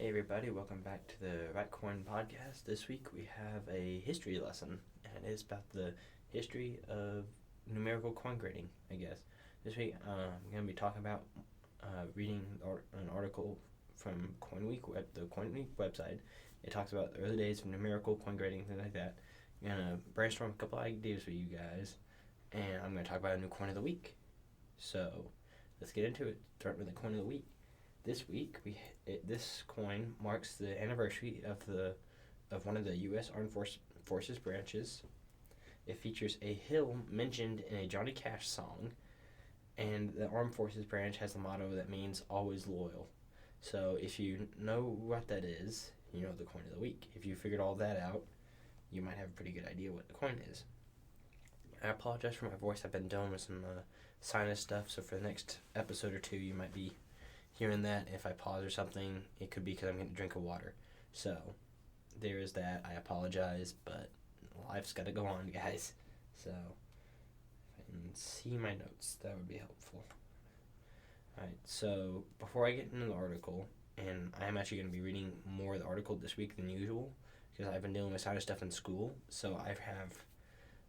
Hey everybody, welcome back to the Right Coin Podcast. This week we have a history lesson, and it's about the history of numerical coin grading, I guess. This week I'm going to be talking about reading an article from the Coin Week website. It talks about the early days of numerical coin grading, things like that. I'm going to brainstorm a couple ideas for you guys, and I'm going to talk about a new coin of the week. So let's get into it. Start with the coin of the week. This week, this coin marks the anniversary of one of the U.S. Armed Forces branches. It features a hill mentioned in a Johnny Cash song, and the Armed Forces branch has a motto that means always loyal. So if you know what that is, you know the coin of the week. If you figured all that out, you might have a pretty good idea what the coin is. I apologize for my voice. I've been dealing with some sinus stuff, so for the next episode or two, you might be hearing that. If I pause or something, it could be because I'm getting a drink of water. So there is that. I apologize, but life's got to go on, guys. So if I can see my notes, that would be helpful. Alright, so before I get into the article, and I'm actually going to be reading more of the article this week than usual because I've been dealing with sinus stuff in school, so I have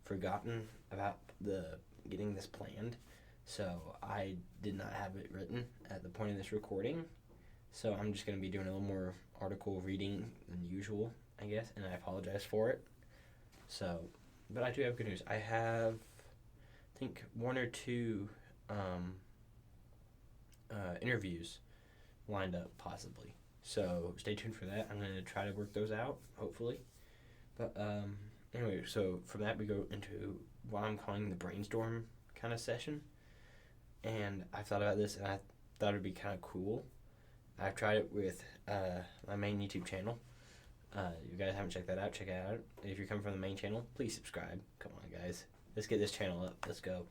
forgotten about getting this planned. So I did not have it written at the point of this recording. So I'm just going to be doing a little more article reading than usual, I guess, and I apologize for it. So, but I do have good news. I have, I think, one or two interviews lined up, possibly. So stay tuned for that. I'm going to try to work those out, hopefully. But anyway, so from that we go into what I'm calling the brainstorm kind of session. And I thought about this, and I thought it'd be kind of cool. I've tried it with my main YouTube channel. You guys haven't checked that out, check it out. If you're coming from the main channel, please subscribe. Come on, guys. Let's get this channel up. Let's go.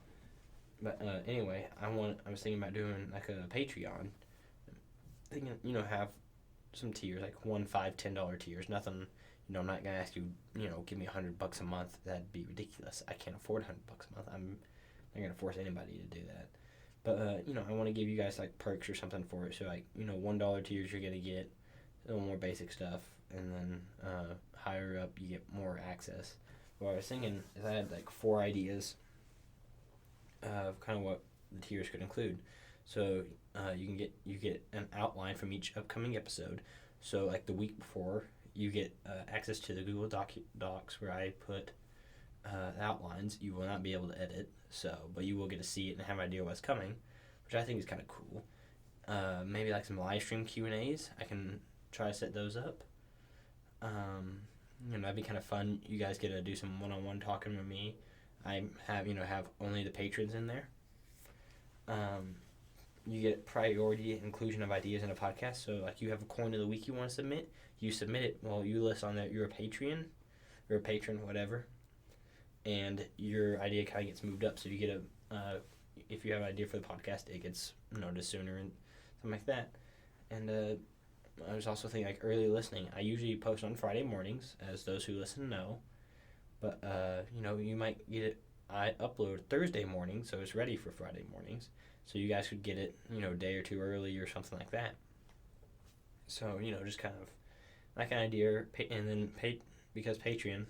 But anyway, I was thinking about doing like a Patreon. Thinking, have some tiers, like $1, $5, $10 tiers. Nothing, I'm not going to ask you, give me $100 a month. That'd be ridiculous. I can't afford $100 a month. I'm not going to force anybody to do that. But, I want to give you guys, like, perks or something for it. So, like, $1 tiers you're going to get a little more basic stuff. And then higher up you get more access. What I was thinking is I had, like, 4 ideas of kind of what the tiers could include. So, you get an outline from each upcoming episode. So, like, the week before, you get access to the Google Docs where I put outlines. You will not be able to edit, but you will get to see it and have an idea what's coming, which I think is kind of cool. Maybe like some live stream Q&As. I can try to set those up. That'd be kind of fun. You guys get to do some one-on-one talking with me. I have only the patrons in there. You get priority inclusion of ideas in a podcast. So like you have a coin of the week you want to submit, you submit it. Well, you list on that you're a Patreon, or a patron, whatever. And your idea kind of gets moved up, so you get if you have an idea for the podcast, it gets noticed sooner and something like that. And I was also thinking like early listening. I usually post on Friday mornings, as those who listen know. But you might get it. I upload Thursday morning, so it's ready for Friday mornings. So you guys could get it, a day or two early or something like that. So just kind of like an idea, and then because Patreon,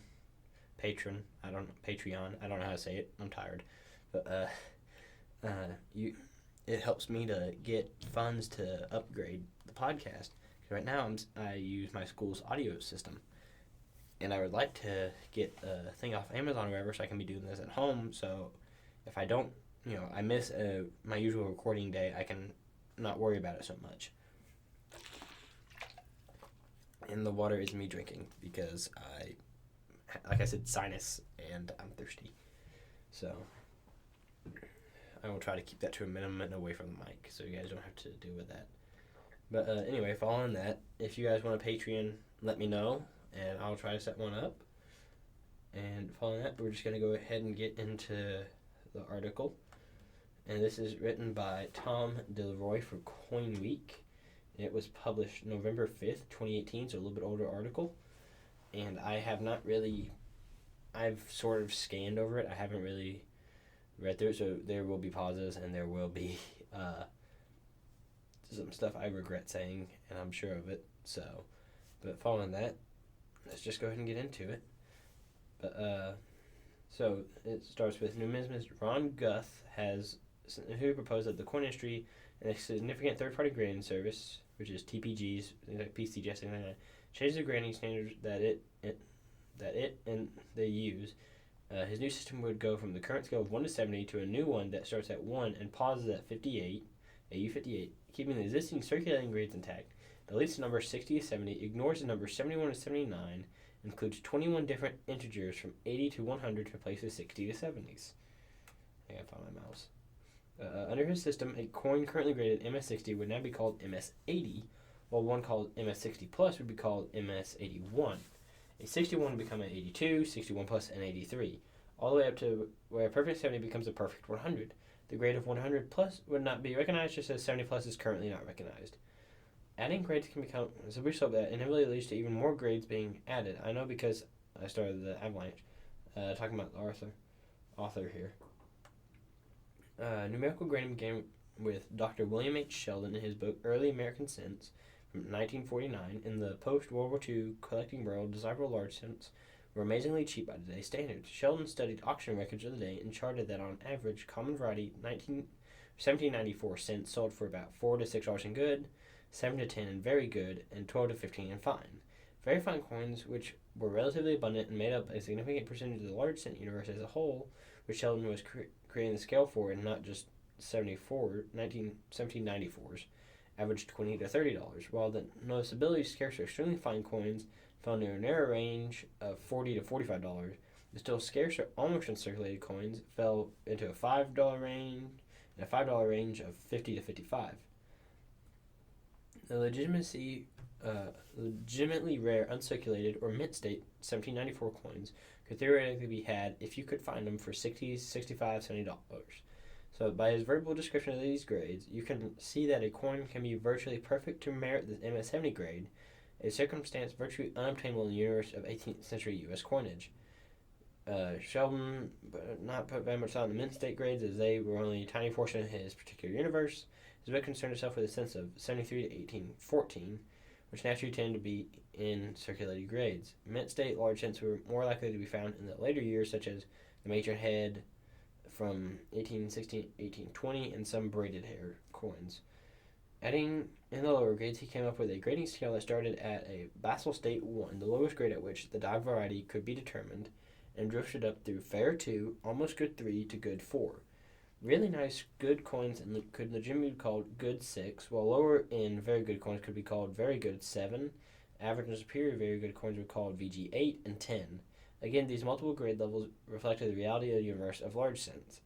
I don't know how to say it. I'm tired, but it helps me to get funds to upgrade the podcast. Right now I use my school's audio system, and I would like to get a thing off Amazon or wherever, so I can be doing this at home. So if I don't, I miss my usual recording day, I can not worry about it so much. And the water is me drinking because like I said, sinus, and I'm thirsty. So I will try to keep that to a minimum and away from the mic, so you guys don't have to deal with that. But anyway, following that, if you guys want a Patreon, let me know, and I'll try to set one up. And following that, we're just going to go ahead and get into the article. And this is written by Tom Delroy for Coin Week. It was published November 5th, 2018, so a little bit older article. And I have not really, I've sort of scanned over it. I haven't really read through it, so there will be pauses and there will be some stuff I regret saying, and I'm sure of it. So, but following that, let's just go ahead and get into it. So it starts with numismatist Ron Guth who proposed that the coin industry and a significant third-party grading service, which is TPGs, like PCGS, and that, change the grading standards that it and they use. His new system would go from the current scale of 1 to 70 to a new one that starts at 1 and pauses at 58, AU58, keeping the existing circulating grades intact. Deletes the number 60 to 70, ignores the numbers 71 to 79, includes 21 different integers from 80 to 100 to replace the 60 to 70s. I gotta find my mouse. Under his system, a coin currently graded MS60 would now be called MS80, while one called MS60 Plus would be called MS81. A 61 would become an 82, 61 Plus, and 83, all the way up to where a perfect 70 becomes a perfect 100. The grade of 100 Plus would not be recognized, just as 70 Plus is currently not recognized. Adding grades can become a slippery slope that inevitably leads to even more grades being added. I know because I started the Avalanche, talking about the author here. Numerical grading began with Dr. William H. Sheldon in his book Early American Cents from 1949. In the post-World War II collecting world, desirable large cents were amazingly cheap by today's standards. Sheldon studied auction records of the day and charted that on average, common variety 1794 cents sold for about $4 to $6 in good, 7 to 10 in very good, and 12 to 15 in fine. Very fine coins, which were relatively abundant and made up a significant percentage of the large cent universe as a whole, which Sheldon was creating the scale for, and not just 1794s, averaged $20 to $30, while the noticeably scarcer, extremely fine coins fell near a narrow range of $40 to $45. The still scarcer, almost uncirculated coins fell into a $5 range and a $5 range of $50 to $55. The legitimately rare uncirculated or mint state 1794 coins could theoretically be had if you could find them for $60, $65, $70. So by his verbal description of these grades, you can see that a coin can be virtually perfect to merit the MS-70 grade, a circumstance virtually unobtainable in the universe of 18th century U.S. coinage. Sheldon not put very much on the mint state grades, as they were only a tiny portion of his particular universe. His book concerned itself with a sense of 73 to 1814, which naturally tended to be in circulated grades. Mint state large cents were more likely to be found in the later years, such as the matronhead from 1816 1820 and some braided hair coins. Adding in the lower grades, he came up with a grading scale that started at a Basel State 1, the lowest grade at which the die variety could be determined, and drifted up through fair 2, almost good 3, to good 4. Really nice good coins could legitimately be called good 6, while lower in very good coins could be called very good 7. Average and superior very good coins were called VG 8 and 10. Again, these multiple grade levels reflected the reality of the universe of large cents.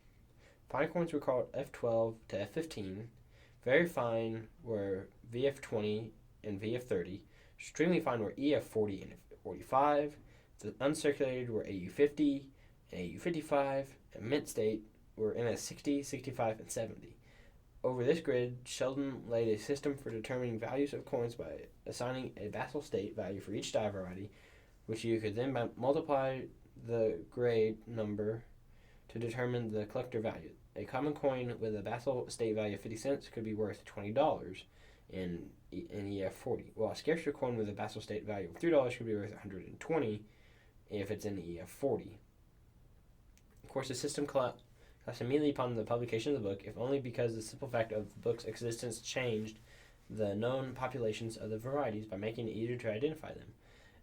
Fine coins were called F12 to F15. Very fine were VF20 and VF30. Extremely fine were EF40 and F45. The uncirculated were AU50 and AU55. And mint state were MS60, 65, and 70. Over this grid, Sheldon laid a system for determining values of coins by assigning a Basel state value for each die variety, which you could then multiply the grade number to determine the collector value. A common coin with a Basel state value of 50 cents could be worth $20 in EF40, while a scarcer coin with a Basel state value of $3 could be worth $120 if it's in EF40. Of course, the system collapsed immediately upon the publication of the book, if only because the simple fact of the book's existence changed the known populations of the varieties by making it easier to identify them.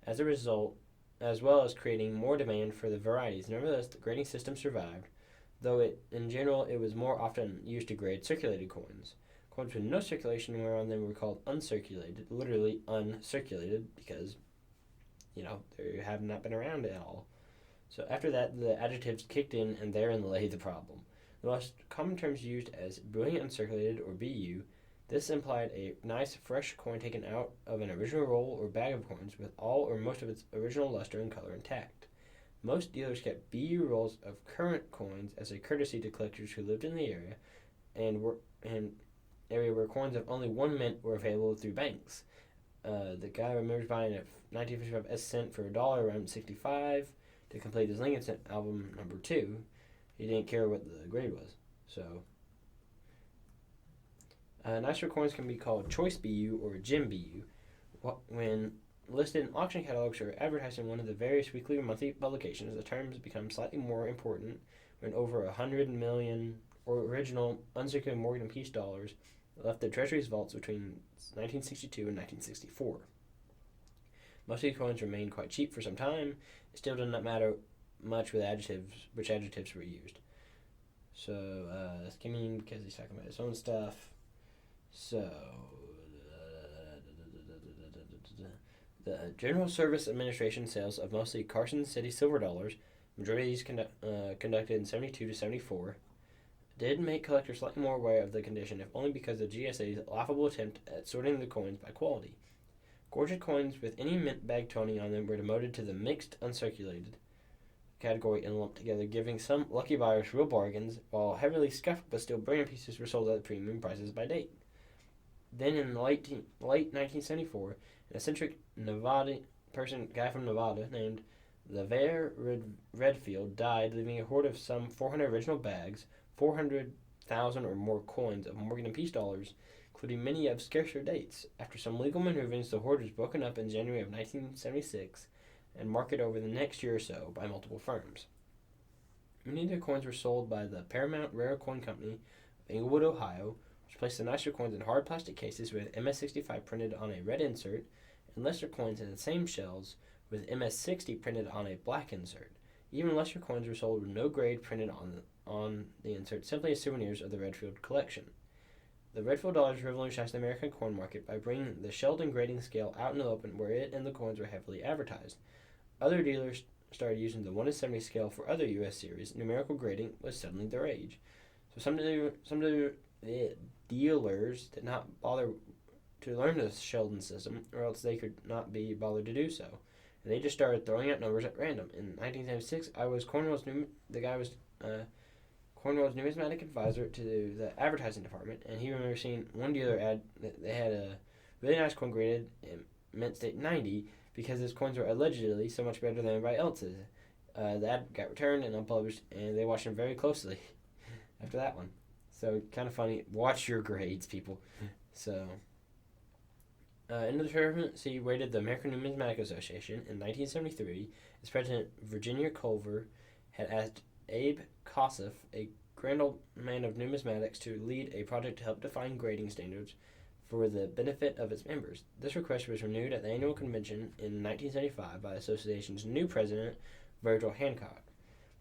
As a result, as well as creating more demand for the varieties. Nevertheless, the grading system survived, though in general it was more often used to grade circulated coins. Coins with no circulation whereon them were called uncirculated, literally uncirculated, because, they have not been around at all. So after that, the adjectives kicked in, and therein lay the problem. The most common terms used as brilliant uncirculated, or BU. This implied a nice, fresh coin taken out of an original roll or bag of coins with all or most of its original luster and color intact. Most dealers kept BU rolls of current coins as a courtesy to collectors who lived in the area and were an area where coins of only one mint were available through banks. The guy remembers buying a 1955 S cent for $1 around 65 to complete his Lincoln Cent album number 2. He didn't care what the grade was. So, Nicer coins can be called choice BU or gem BU when listed in auction catalogs or advertised in one of the various weekly or monthly publications. The terms become slightly more important when over 100 million original unsecured Morgan and Peace dollars left the Treasury's vaults between 1962 and 1964. Most of these coins remained quite cheap for some time. It still did not matter much which adjectives were used. So, skimming because he's talking about his own stuff. So, the General Service Administration sales of mostly Carson City silver dollars, majority of these conducted in 72 to 74, did make collectors slightly more aware of the condition, if only because of GSA's laughable attempt at sorting the coins by quality. Gorgeous coins with any mint bag toning on them were demoted to the mixed uncirculated category and lumped together, giving some lucky buyers real bargains, while heavily scuffed but still brilliant pieces were sold at premium prices by date. Then in late 1974, an eccentric guy from Nevada named LeVar Redfield died, leaving a hoard of some 400 original bags, 400,000 or more coins of Morgan and Peace dollars, including many of scarcer dates. After some legal maneuverings, the hoard was broken up in January of 1976 and marketed over the next year or so by multiple firms. Many of the coins were sold by the Paramount Rare Coin Company of Englewood, Ohio, which placed the nicer coins in hard plastic cases with MS-65 printed on a red insert, and lesser coins in the same shells with MS-60 printed on a black insert. Even lesser coins were sold with no grade printed on the insert, simply as souvenirs of the Redfield collection. The Redfield dollars revolutionized the American coin market by bringing the Sheldon grading scale out in the open, where it and the coins were heavily advertised. Other dealers started using the 1:70 scale for other U.S. series. Numerical grading was suddenly the rage. So some of the dealers did not bother to learn the Sheldon system, or else they could not be bothered to do so. And they just started throwing out numbers at random. In 1976, Cornwell's numismatic advisor to the advertising department, and he remembers seeing one dealer ad that they had a really nice coin graded in Mint State 90 because his coins were allegedly so much better than everybody else's. The ad got returned and unpublished, and they watched him very closely after that one. So, kind of funny. Watch your grades, people. So, into the presidency waited the American Numismatic Association. In 1973, its president, Virginia Culver, had asked Abe Kossoff, a grand old man of numismatics, to lead a project to help define grading standards for the benefit of its members. This request was renewed at the annual convention in 1975 by the association's new president, Virgil Hancock.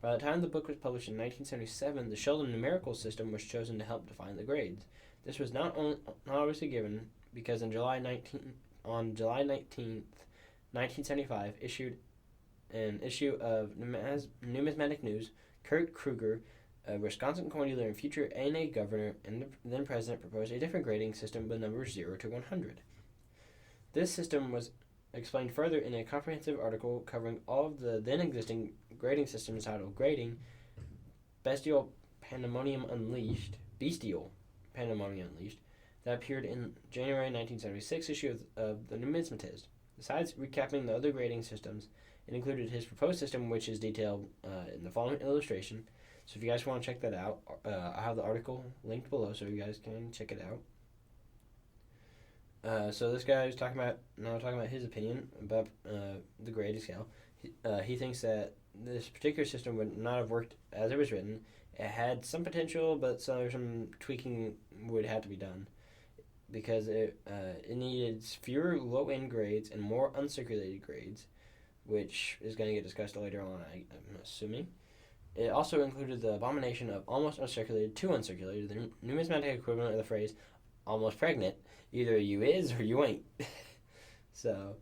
By the time the book was published in 1977, the Sheldon numerical system was chosen to help define the grades. This was not always a given, because on July 19th, 1975, issued an issue of Numismatic News, Kurt Kruger, a Wisconsin coin dealer and future ANA governor and then president, proposed a different grading system with numbers 0 to 100. This system was explained further in a comprehensive article covering all of the then existing grading systems titled Grading, Bestial Pandemonium Unleashed, that appeared in January 1976 issue of the Numismatist. Besides recapping the other grading systems, it included his proposed system, which is detailed in the following illustration. So if you guys want to check that out, I have the article linked below so you guys can check it out. So this guy is talking about his opinion about the grading scale. He thinks that this particular system would not have worked as it was written. It had some potential, but some tweaking would have to be done because it needed fewer low-end grades and more uncirculated grades, which is going to get discussed later on, I'm assuming. It also included the abomination of almost uncirculated to uncirculated, the numismatic equivalent of the phrase almost pregnant. Either you is or you ain't. So,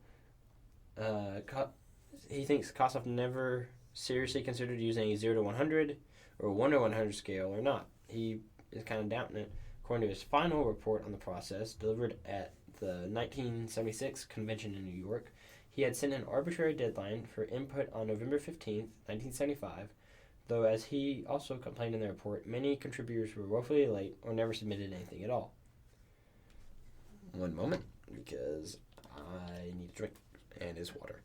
he thinks Kossoff never seriously considered using a 0 to 100 or 1 to 100 scale or not. He is kind of doubting it. According to his final report on the process, delivered at the 1976 convention in New York, he had set an arbitrary deadline for input on November 15th, 1975, though as he also complained in the report, many contributors were woefully late or never submitted anything at all. One moment, because I need a drink, and it's water.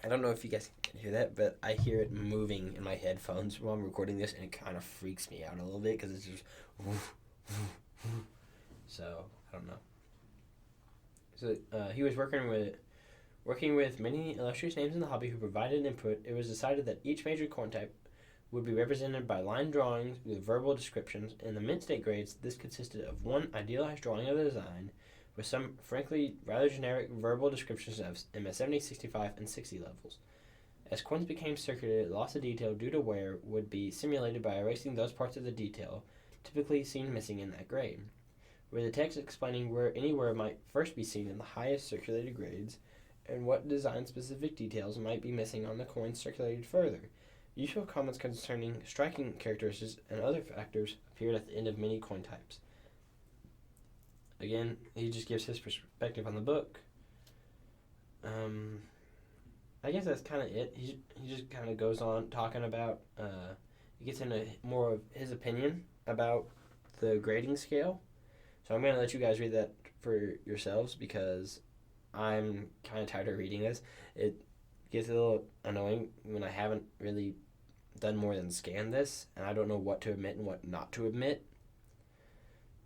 I don't know if you guys can can hear that, but I hear it moving in my headphones while I'm recording this, and it kind of freaks me out a little bit because it's just woof, woof, woof. So I don't know. So he was working with many illustrious names in the hobby who provided input. It was decided that each major coin type would be represented by line drawings with verbal descriptions. In the mint state grades, this consisted of one idealized drawing of the design with some, frankly, rather generic verbal descriptions of MS 70, 65, and 60 levels. As coins became circulated, loss of detail due to wear would be simulated by erasing those parts of the detail typically seen missing in that grade. With the text explaining where any wear might first be seen in the highest circulated grades, and what design-specific details might be missing on the coins circulated further. Useful comments concerning striking characteristics and other factors appeared at the end of many coin types. Again, he just gives his perspective on the book. I guess that's kind of it. He just kind of goes on talking about, he gets into more of his opinion about the grading scale. So I'm going to let you guys read that for yourselves because I'm kind of tired of reading this. It gets a little annoying when I haven't really done more than scan this, and I don't know what to admit and what not to admit.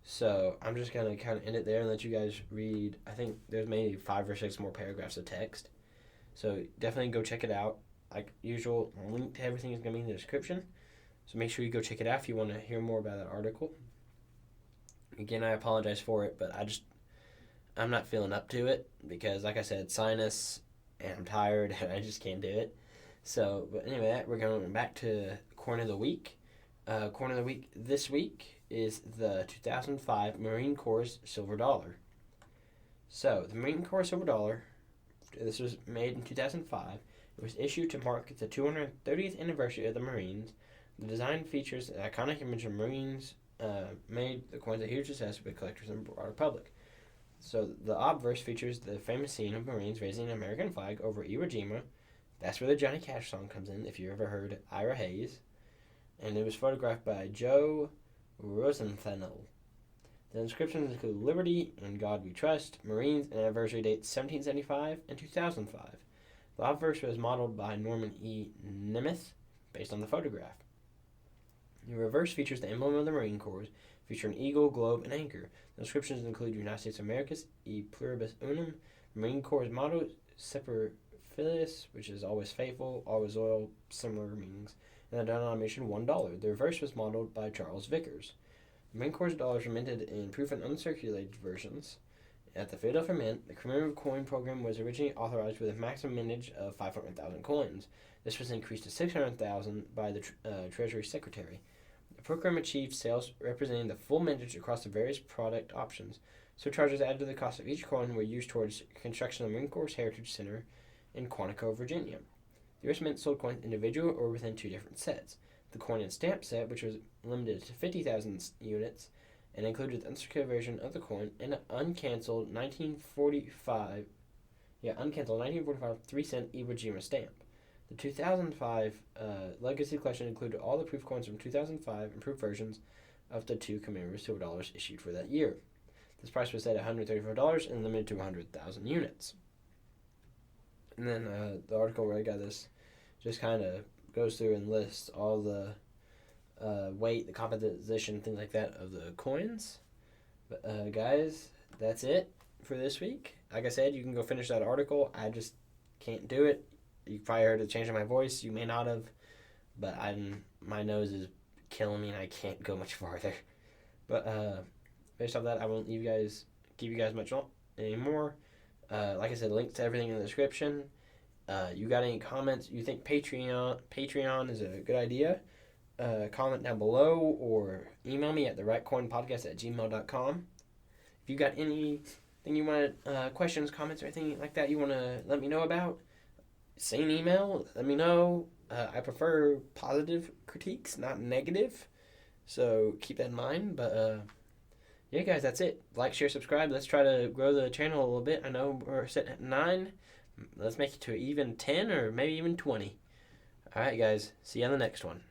So I'm just going to kind of end it there and let you guys read. I think there's maybe 5 or 6 more paragraphs of text. So definitely go check it out. Like usual, a link to everything is going to be in the description. So make sure you go check it out if you want to hear more about that article. Again, I apologize for it, but I'm not feeling up to it because, like I said, sinus, and I'm tired, and I just can't do it. So, but anyway, we're going back to Coin of the Week. Coin of the Week this week is the 2005 Marine Corps Silver Dollar. So, the Marine Corps Silver Dollar, this was made in 2005. It was issued to mark the 230th anniversary of the Marines. The design features the iconic image of Marines made the coins a huge success with collectors and the broader public. So the obverse features the famous scene of Marines raising an American flag over Iwo Jima. That's where the Johnny Cash song comes in, if you ever heard Ira Hayes. And it was photographed by Joe Rosenthal. The inscriptions include Liberty and God We Trust, Marines, and anniversary dates 1775 and 2005. The obverse was modeled by Norman E. Nemeth, based on the photograph. The reverse features the emblem of the Marine Corps, featuring eagle, globe, and anchor. The inscriptions include United States of America, E Pluribus Unum, Marine Corps motto, Semper Fidelis, which is always faithful, always loyal, similar meanings, and the denomination $1. The reverse was modeled by Charles Vickers. The Marine Corps dollars were minted in proof and uncirculated versions. At the Philadelphia Mint, the commemorative coin program was originally authorized with a maximum mintage of 500,000 coins. This was increased to 600,000 by the Treasury Secretary. The program achieved sales representing the full mintage across the various product options. Surcharges added to the cost of each coin were used towards construction of the Marine Corps Heritage Center in Quantico, Virginia. The U.S. Mint sold coins individual or within 2 different sets. The coin and stamp set, which was limited to 50,000 units, and included the uncirculated version of the coin and an uncancelled 1945 3-cent Iwo Jima stamp. The 2005 Legacy Collection included all the proof coins from 2005 and proof versions of the 2 commemorative silver dollars issued for that year. This price was set at $134 and limited to 100,000 units. And then the article where I got this just kind of goes through and lists all the weight, the composition, things like that of the coins. But guys, that's it for this week. Like I said, you can go finish that article. I just can't do it. You probably heard the change in my voice. You may not have, but my nose is killing me and I can't go much farther. But based off that, I won't give you guys much anymore. Like I said, links to everything in the description. You got any comments? You think Patreon is a good idea? Comment down below or email me at therightcoinpodcast@gmail.com. If you got anything you want, questions, comments, or anything like that you want to let me know about, send an email. Let me know. I prefer positive critiques, not negative. So keep that in mind. But yeah, guys, that's it. Like, share, subscribe. Let's try to grow the channel a little bit. I know we're sitting at 9. Let's make it to even 10 or maybe even 20. All right, guys. See you on the next one.